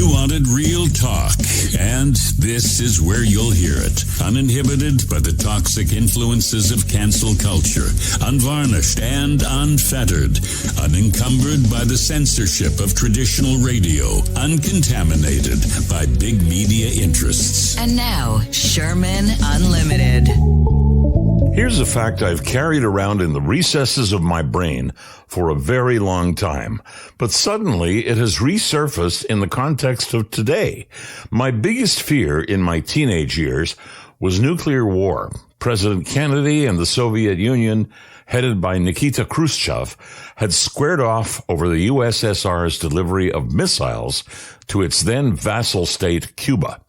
You wanted real talk, and this is where you'll hear it. Uninhibited by the toxic influences of cancel culture, unvarnished and unfettered, unencumbered by the censorship of traditional radio, uncontaminated by big media interests. And now, Sherman Unlimited. Here's a fact I've carried around in the recesses of my brain for a very long time, but suddenly it has resurfaced in the context of today. My biggest fear in my teenage years was nuclear war. President Kennedy and the Soviet Union, headed by Nikita Khrushchev, had squared off over the USSR's delivery of missiles to its then vassal state, Cuba.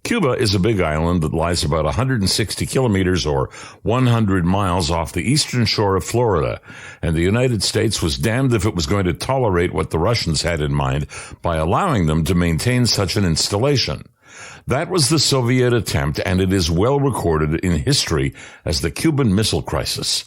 Cuba is a big island that lies about 160 kilometers or 100 miles off the eastern shore of Florida, and the United States was damned if it was going to tolerate what the Russians had in mind by allowing them to maintain such an installation. That was the Soviet attempt, and it is well recorded in history as the Cuban Missile Crisis.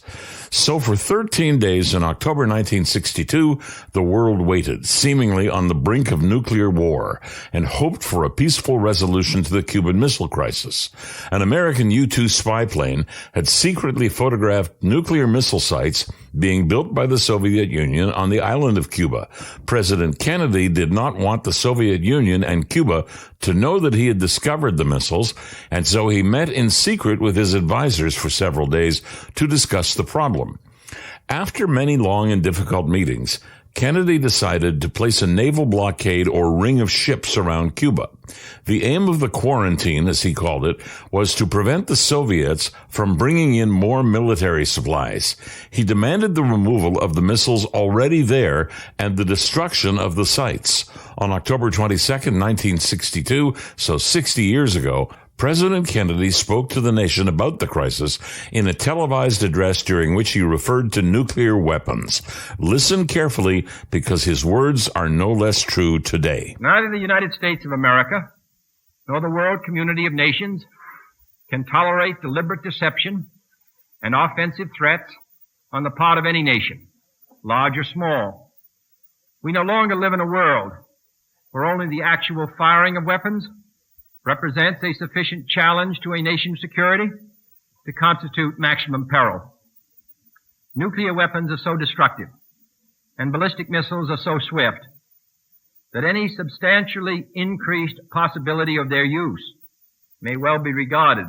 So for 13 days in October 1962, the world waited, seemingly on the brink of nuclear war, and hoped for a peaceful resolution to the Cuban Missile Crisis. An American U-2 spy plane had secretly photographed nuclear missile sites being built by the Soviet Union on the island of Cuba. President Kennedy did not want the Soviet Union and Cuba to know that he had discovered the missiles, and so he met in secret with his advisors for several days to discuss the problem. After many long and difficult meetings, Kennedy decided to place a naval blockade or ring of ships around Cuba. The aim of the quarantine, as he called it, was to prevent the Soviets from bringing in more military supplies. He demanded the removal of the missiles already there and the destruction of the sites. On October 22nd, 1962, so 60 years ago, President Kennedy spoke to the nation about the crisis in a televised address during which he referred to nuclear weapons. Listen carefully, because his words are no less true today. Neither the United States of America nor the world community of nations can tolerate deliberate deception and offensive threats on the part of any nation, large or small. We no longer live in a world where only the actual firing of weapons represents a sufficient challenge to a nation's security to constitute maximum peril. Nuclear weapons are so destructive and ballistic missiles are so swift that any substantially increased possibility of their use may well be regarded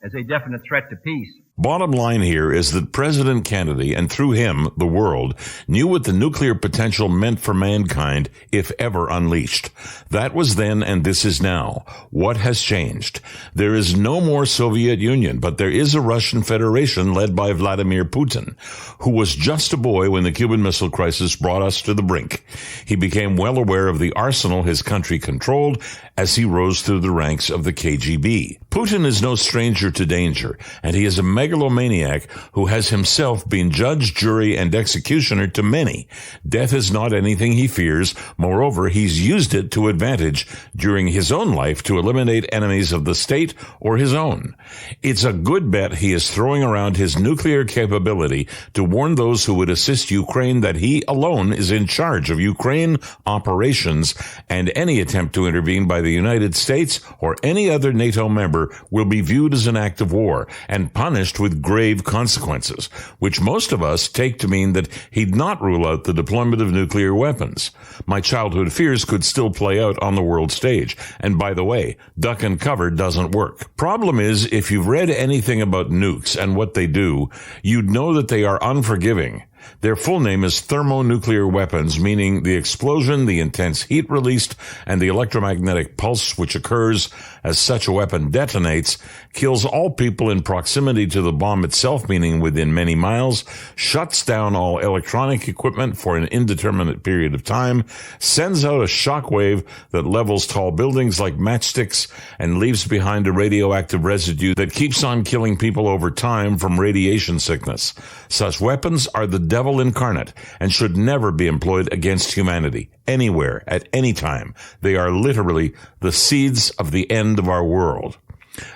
as a definite threat to peace. Bottom line here is that President Kennedy, and through him, the world, knew what the nuclear potential meant for mankind if ever unleashed. That was then, and this is now. What has changed? There is no more Soviet Union, but there is a Russian Federation led by Vladimir Putin, who was just a boy when the Cuban Missile Crisis brought us to the brink. He became well aware of the arsenal his country controlled as he rose through the ranks of the KGB. Putin is no stranger to danger, and he is a megalomaniac who has himself been judge, jury, and executioner to many. Death is not anything he fears. Moreover, he's used it to advantage during his own life to eliminate enemies of the state or his own. It's a good bet he is throwing around his nuclear capability to warn those who would assist Ukraine that he alone is in charge of Ukraine operations, and any attempt to intervene by the United States or any other NATO member will be viewed as an act of war and punished with grave consequences, which most of us take to mean that he'd not rule out the deployment of nuclear weapons. My childhood fears could still play out on the world stage. And by the way, duck and cover doesn't work. Problem is, if you've read anything about nukes and what they do, you'd know that they are unforgiving. Their full name is thermonuclear weapons, meaning the explosion, the intense heat released, and the electromagnetic pulse which occurs as such a weapon detonates, kills all people in proximity to the bomb itself, meaning within many miles, shuts down all electronic equipment for an indeterminate period of time, sends out a shock wave that levels tall buildings like matchsticks, and leaves behind a radioactive residue that keeps on killing people over time from radiation sickness. Such weapons are the devil incarnate and should never be employed against humanity, anywhere, at any time. They are literally the seeds of the end of our world.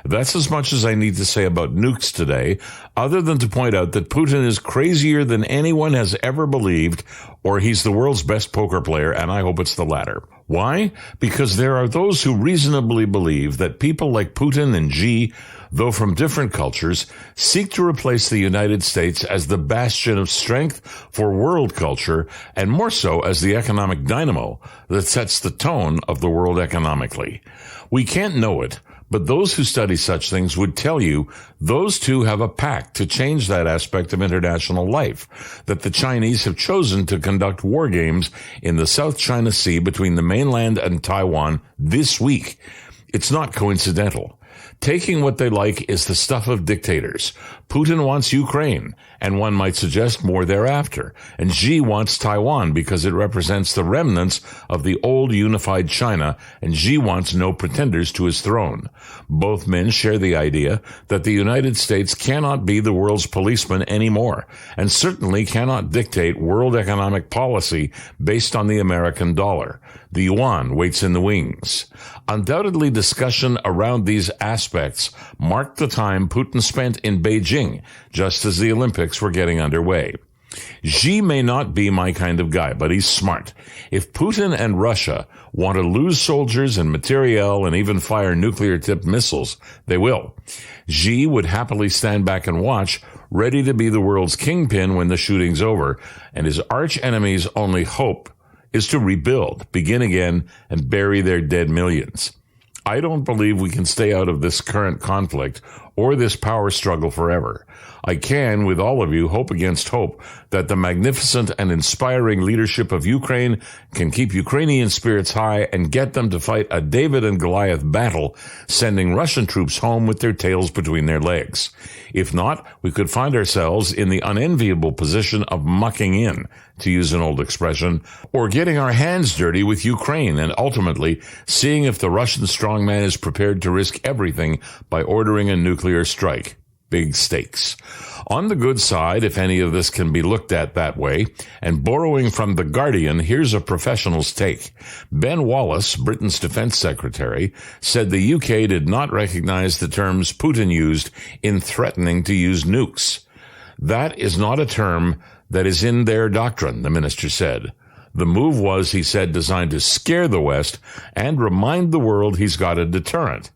That's as much as I need to say about nukes today, other than to point out that Putin is crazier than anyone has ever believed, or he's the world's best poker player, and I hope it's the latter. Why? Because there are those who reasonably believe that people like Putin and Xi, though from different cultures, seek to replace the United States as the bastion of strength for world culture, and more so as the economic dynamo that sets the tone of the world economically. We can't know it, but those who study such things would tell you those two have a pact to change that aspect of international life, that the Chinese have chosen to conduct war games in the South China Sea between the mainland and Taiwan this week. It's not coincidental. Taking what they like is the stuff of dictators. Putin wants Ukraine, and one might suggest more thereafter. And Xi wants Taiwan because it represents the remnants of the old unified China, and Xi wants no pretenders to his throne. Both men share the idea that the United States cannot be the world's policeman anymore, and certainly cannot dictate world economic policy based on the American dollar. The yuan waits in the wings. Undoubtedly, discussion around these aspects marked the time Putin spent in Beijing, just as the Olympics were getting underway. Xi may not be my kind of guy, but he's smart. If Putin and Russia want to lose soldiers and materiel and even fire nuclear-tipped missiles, they will. Xi would happily stand back and watch, ready to be the world's kingpin when the shooting's over, and his arch-enemy's only hope is to rebuild, begin again, and bury their dead millions. I don't believe we can stay out of this current conflict or this power struggle forever. I can, with all of you, hope against hope that the magnificent and inspiring leadership of Ukraine can keep Ukrainian spirits high and get them to fight a David and Goliath battle, sending Russian troops home with their tails between their legs. If not, we could find ourselves in the unenviable position of mucking in, to use an old expression, or getting our hands dirty with Ukraine and ultimately seeing if the Russian strongman is prepared to risk everything by ordering a nuclear strike. Big stakes. On the good side, if any of this can be looked at that way, and borrowing from The Guardian, here's a professional's take. Ben Wallace, Britain's defense secretary, said the UK did not recognize the terms Putin used in threatening to use nukes. That is not a term that is in their doctrine, the minister said. The move was, he said, designed to scare the West and remind the world he's got a deterrent,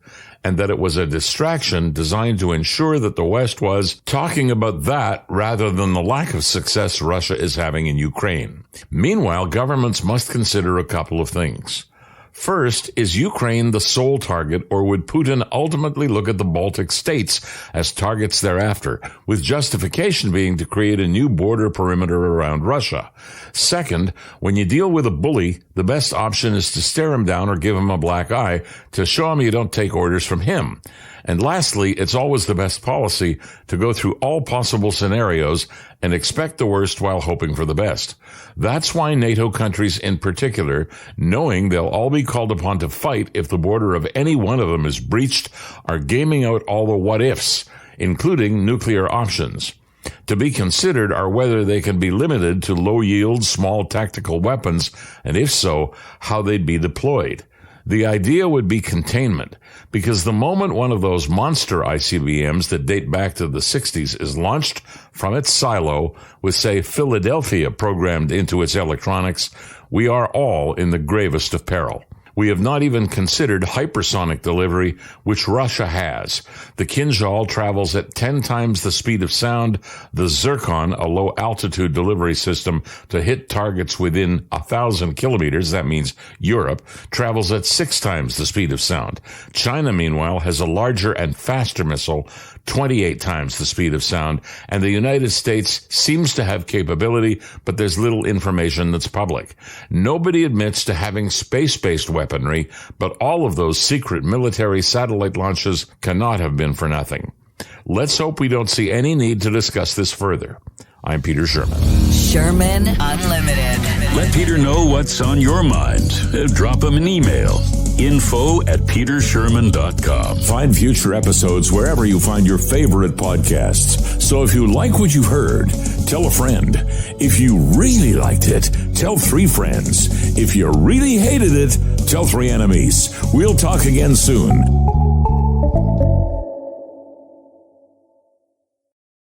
and that it was a distraction designed to ensure that the West was talking about that rather than the lack of success Russia is having in Ukraine. Meanwhile, governments must consider a couple of things. First, is Ukraine the sole target, or would Putin ultimately look at the Baltic states as targets thereafter, with justification being to create a new border perimeter around Russia? Second, when you deal with a bully, the best option is to stare him down or give him a black eye to show him you don't take orders from him. And lastly, it's always the best policy to go through all possible scenarios and expect the worst while hoping for the best. That's why NATO countries in particular, knowing they'll all be called upon to fight if the border of any one of them is breached, are gaming out all the what-ifs, including nuclear options. To be considered are whether they can be limited to low-yield, small tactical weapons, and if so, how they'd be deployed. The idea would be containment, because the moment one of those monster ICBMs that date back to the 60s is launched from its silo with, say, Philadelphia programmed into its electronics, we are all in the gravest of peril. We have not even considered hypersonic delivery, which Russia has. The Kinzhal travels at 10 times the speed of sound. The Zircon, a low-altitude delivery system to hit targets within 1,000 kilometers, that means Europe, travels at 6 times the speed of sound. China, meanwhile, has a larger and faster missile, 28 times the speed of sound, and the United States seems to have capability, but there's little information that's public. Nobody admits to having space-based weaponry, but all of those secret military satellite launches cannot have been for nothing. Let's hope we don't see any need to discuss this further. I'm Peter Sherman. Sherman Unlimited. Let Peter know what's on your mind. Drop him an email. info@petersherman.com. Find future episodes wherever you find your favorite podcasts. So if you like what you've heard, tell a friend. If you really liked it, tell 3 friends. If you really hated it, tell 3 enemies. We'll talk again soon.